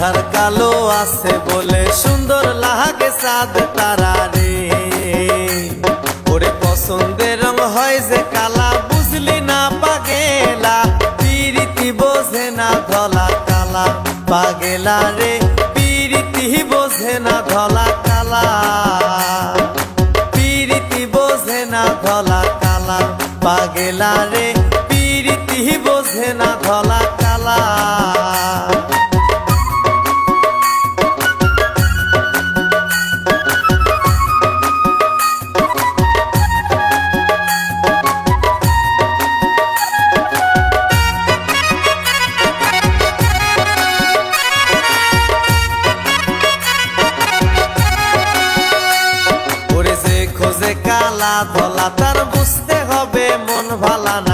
আধার কালো আছে বলে সুন্দর লাগে চাঁদ তারা রে। ওরে পছন্দের রং হয় যে কালা, বুঝলি না পাগেলা, পিরিতি বোঝে না ধলা কালা পাগেলা রে, পিরিতি বোঝে না ধলা কালা, পিরিতি বোঝে না ধলা কালা পাগেলা রে, পিরিতি বোঝে না ধলা কালা। খোঁজে কালা ধলা তার বুঝতে হবে মন ভালা না।